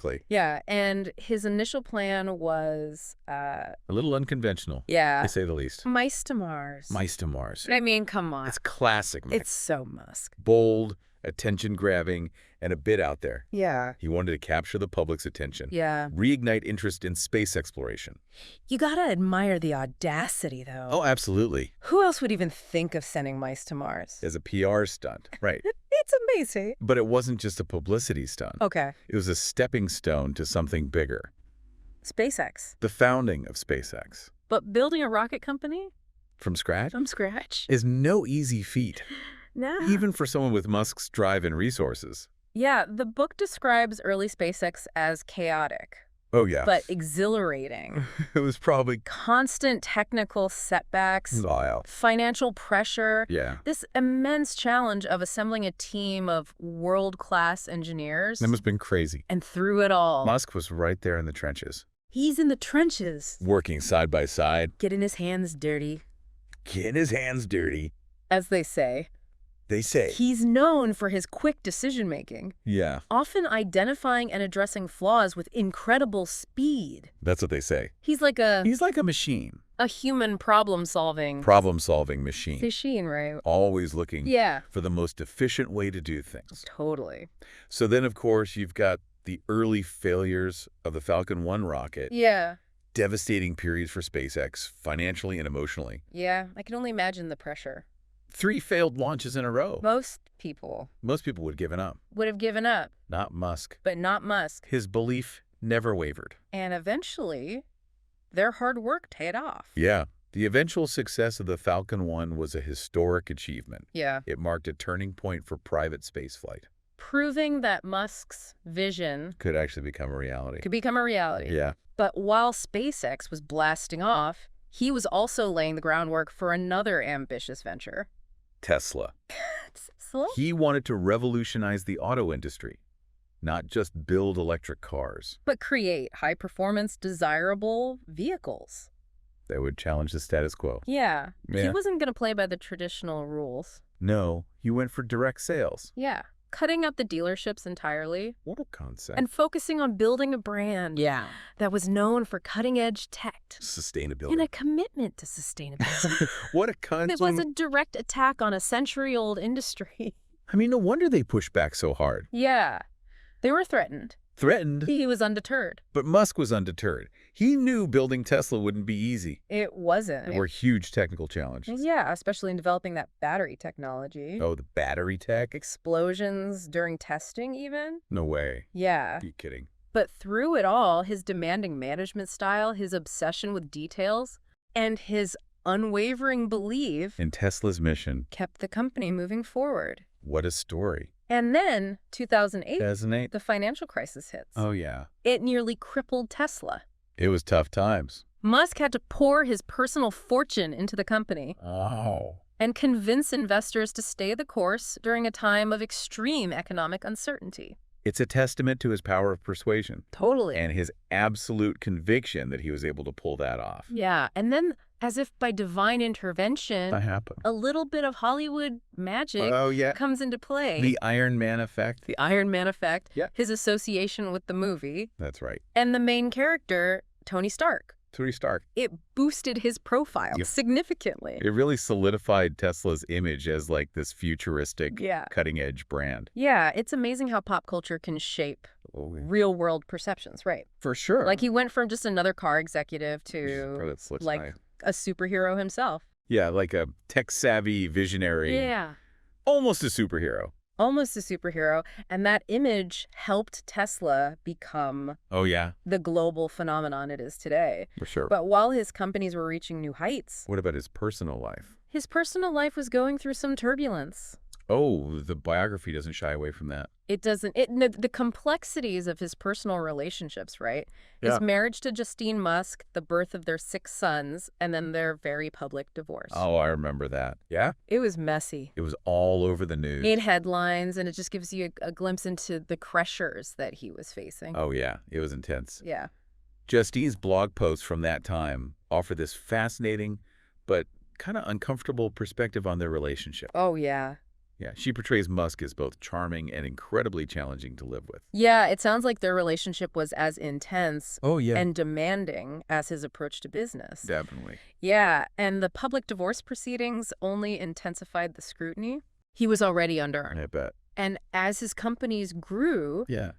Exactly. Yeah, and his initial plan was, A little unconventional, yeah, to say the least. mice to Mars. Mice to Mars. I mean, come on. It's classic, Mac. It's so Musk. Bold, attention-grabbing, and a bit out there. Yeah. He wanted to capture the public's attention. Yeah. Reignite interest in space exploration. You gotta admire the audacity, though. Oh, absolutely. Who else would even think of sending mice to Mars? As a PR stunt. Right. It's amazing. But it wasn't just a publicity stunt. Okay. It was a stepping stone to something bigger. SpaceX. The founding of SpaceX. But building a rocket company? From scratch? From scratch? Is no easy feat, No. even for someone with Musk's drive and resources. Yeah, the book describes early SpaceX as chaotic, Oh, yeah. but exhilarating. it was probably... Constant technical setbacks, Wow. financial pressure, Yeah. this immense challenge of assembling a team of world-class engineers. That must have been crazy. And through it all, Musk was right there in the trenches, he's in the trenches, working side by side, getting his hands dirty, getting his hands dirty. as they say. They say. He's known for his quick decision-making, Yeah, often identifying and addressing flaws with incredible speed. that's what they say. He's like a He's like a machine. human problem-solving Problem-solving machine. machine, right? Always looking Yeah, for the most efficient way to do things. totally. So then, of course, you've got the early failures of the Falcon 1 rocket. Yeah, Devastating periods for SpaceX, financially and emotionally. yeah, I can only imagine the pressure. 3 failed launches in a row. Most people Most people would have given up. would have given up, Not Musk. but not Musk. His belief never wavered. And eventually, their hard work paid off. Yeah. The eventual success of the Falcon 1 was a historic achievement. Yeah. It marked a turning point for private spaceflight. Proving that Musk's vision Could actually become a reality. could become a reality. Yeah. But while SpaceX was blasting off, he was also laying the groundwork for another ambitious venture. Tesla. Slow? He wanted to revolutionize the auto industry, not just build electric cars. But create high-performance, desirable vehicles. That would challenge the status quo. Yeah. He Yeah. wasn't going to play by the traditional rules. No, he went for direct sales. Yeah. Cutting out the dealerships entirely What a concept. and focusing on building a brand that was known for cutting-edge tech Sustainability. and a commitment to sustainability. What a concept. It was a direct attack on a century-old industry. I mean, no wonder they pushed back so hard. Yeah. They were threatened. Threatened, He was undeterred. but Musk was undeterred. He knew building Tesla wouldn't be easy. It wasn't. There were huge technical challenges. Yeah, especially in developing that battery technology. Oh, the battery tech? Explosions during testing, even. No way. Yeah. Are you kidding? But through it all, his demanding management style, his obsession with details, and his unwavering belief In Tesla's mission, kept the company moving forward. what a story. And then, 2008, 2008? the financial crisis hits. Oh, yeah. It nearly crippled Tesla. It was tough times. Musk had to pour his personal fortune into the company Oh. and convince investors to stay the course during a time of extreme economic uncertainty. It's a testament to his power of persuasion Totally. and his absolute conviction that he was able to pull that off. Yeah, and then, as if by divine intervention, That happened. a little bit of Hollywood magic Oh, yeah. comes into play. The Iron Man effect. The Iron Man effect, Yeah. his association with the movie, That's right. and the main character, Tony Stark. Tony Stark. It boosted his profile Yep. significantly. It really solidified Tesla's image as like this futuristic, Yeah. cutting-edge brand. Yeah, it's amazing how pop culture can shape Oh, real-world perceptions, right? for sure. Like, he went from just another car executive Bro, to, that slips like, by. a superhero himself. Yeah, like a tech-savvy visionary. Yeah. Almost a superhero. Almost a superhero. And that image helped Tesla become Oh, yeah, the global phenomenon it is today. for sure. But while his companies were reaching new heights, What about his personal life? his personal life was going through some turbulence. Oh, the biography doesn't shy away from that. It doesn't, the complexities of his personal relationships, right? Yeah. His marriage to Justine Musk, the birth of their 6 sons, and then their very public divorce. Oh, I remember that. Yeah? It was messy. It was all over the news. Made headlines, and it just gives you a glimpse into the pressures that he was facing. Oh, yeah. It was intense. Yeah. Justine's blog posts from that time offer this fascinating but kind of uncomfortable perspective on their relationship. Oh, yeah. Yeah, she portrays Musk as both charming and incredibly challenging to live with. Yeah, it sounds like their relationship was as intense Oh, yeah. and demanding as his approach to business. Definitely. Yeah, and the public divorce proceedings only intensified the scrutiny. He was already under. I bet. And as his companies grew, Yeah.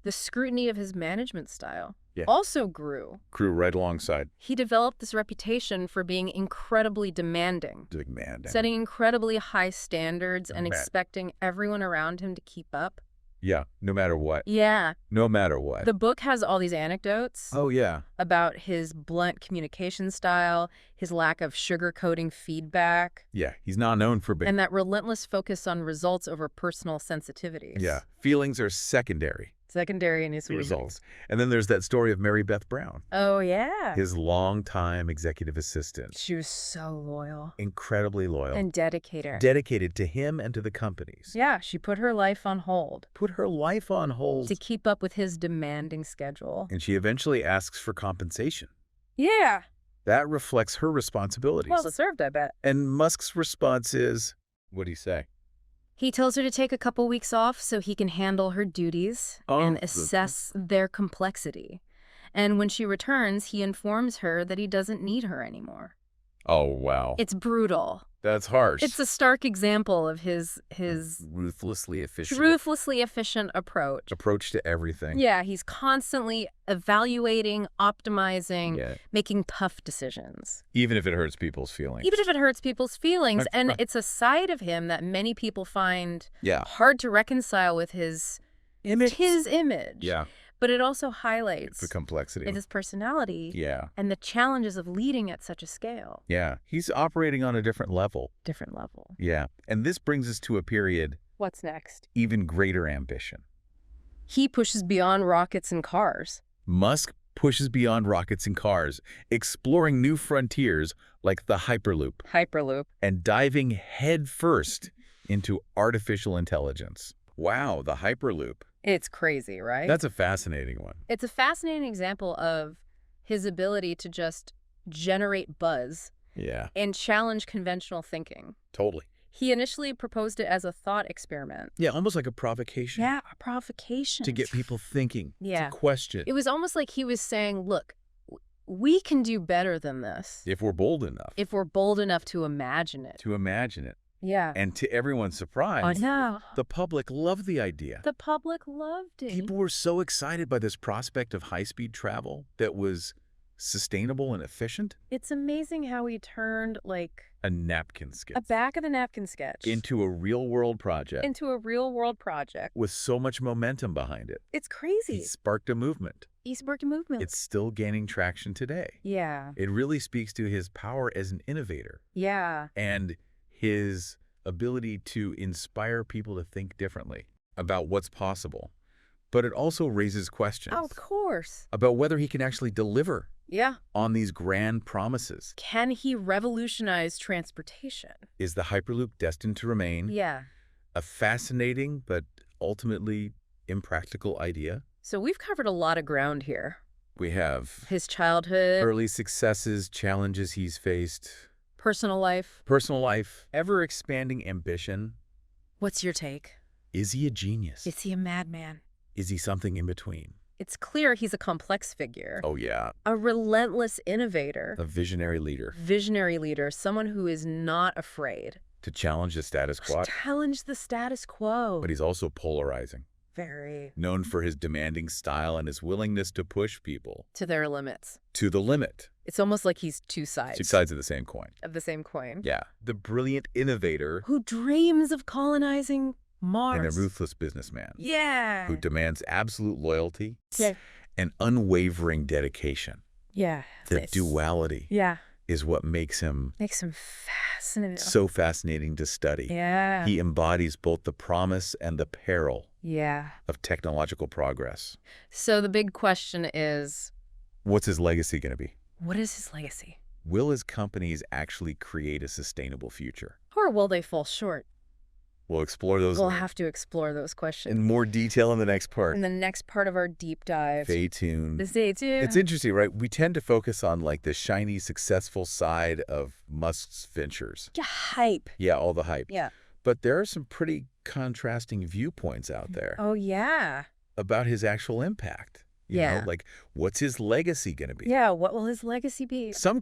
the scrutiny of his management style Yeah. also grew. Grew right alongside. He developed this reputation for being incredibly demanding, Demanding. setting incredibly high standards and Demand. expecting everyone around him to keep up. Yeah, no matter what. Yeah, No matter what. the book has all these anecdotes Oh, yeah. about his blunt communication style, his lack of sugarcoating feedback, Yeah, he's not known for being... and that relentless focus on results over personal sensitivities. Yeah, feelings are secondary Secondary in his results. And then there's that story of Mary Beth Brown, Oh, yeah. his longtime executive assistant. She was so loyal Incredibly loyal. and dedicated. Dedicated to him and to the companies. Yeah, she put her life on hold Put her life on hold. to keep up with his demanding schedule. And she eventually asks for compensation. Yeah. That reflects her responsibilities. Well deserved, I bet. And Musk's response is, what do you say? He tells her to take a couple weeks off so he can handle her duties and assess their complexity. And when she returns, he informs her that he doesn't need her anymore. Oh, wow. It's brutal. That's harsh. It's a stark example of his ruthlessly efficient ruthlessly efficient approach. approach to everything. Yeah, he's constantly evaluating, optimizing, Yeah. making tough decisions. Even if it hurts people's feelings. Even if it hurts people's feelings. That's And right. it's a side of him that many people find Yeah. hard to reconcile with his image. Yeah. But it also highlights The complexity. his personality Yeah. and the challenges of leading at such a scale. Yeah. He's operating on a different level. Different level. Yeah. And this brings us to a period, What's next? even greater ambition. He pushes beyond rockets and cars. Musk pushes beyond rockets and cars, exploring new frontiers like the Hyperloop, Hyperloop. and diving headfirst into artificial intelligence. Wow, the Hyperloop. It's crazy, right? That's a fascinating one. It's a fascinating example of his ability to just generate buzz Yeah, and challenge conventional thinking. totally. He initially proposed it as a thought experiment. Yeah, almost like a provocation. Yeah, a provocation. To get people thinking. Yeah. To question. It was almost like he was saying, look, we can do better than this If we're bold enough if we're bold enough to imagine it. to imagine it. Yeah. And to everyone's surprise, know. the public loved the idea. The public loved it. People were so excited by this prospect of high-speed travel that was sustainable and efficient. It's amazing how he turned like A napkin sketch a back of the napkin sketch into a real-world project into a real world project. with so much momentum behind it. It's crazy. He sparked a movement. He sparked a movement. It's still gaining traction today. Yeah. It really speaks to his power as an innovator Yeah. and his ability to inspire people to think differently about what's possible. But it also raises questions Oh, of course. about whether he can actually deliver Yeah. on these grand promises. Can he revolutionize transportation? Is the Hyperloop destined to remain Yeah. a fascinating but ultimately impractical idea? So we've covered a lot of ground here. We have His childhood, early successes, challenges he's faced, personal life. personal life, ever-expanding ambition. What's your take? Is he a genius? Is he a madman? Is he something in between? It's clear he's a complex figure, Oh, yeah. a relentless innovator, A visionary leader visionary leader, someone who is not afraid to challenge the status to quo. challenge the status quo. But he's also polarizing, Very known for his demanding style and his willingness to push people to their limits. to the limit. It's almost like he's two sides Two sides of the same coin. of the same coin. Yeah. The brilliant innovator Who dreams of colonizing Mars. and a ruthless businessman Yeah. who demands absolute loyalty Yeah. and unwavering dedication. Yeah. The This- duality Yeah. is what makes him Makes him fascinating. so fascinating to study. Yeah. He embodies both the promise and the peril Yeah. of technological progress. So the big question is, What's his legacy going to be? what is his legacy? Will his companies actually create a sustainable future? Or will they fall short? We'll explore those We'll have to explore those questions in more detail in the next part. in the next part of our deep dive. Stay tuned. Stay tuned. It's interesting, right? We tend to focus on like the shiny, successful side of Musk's ventures. Yeah, hype. Yeah, all the hype. Yeah. But there are some pretty contrasting viewpoints out there Oh, yeah. about his actual impact. You know, Yeah. like, what's his legacy going to be? Yeah, what will his legacy be? Some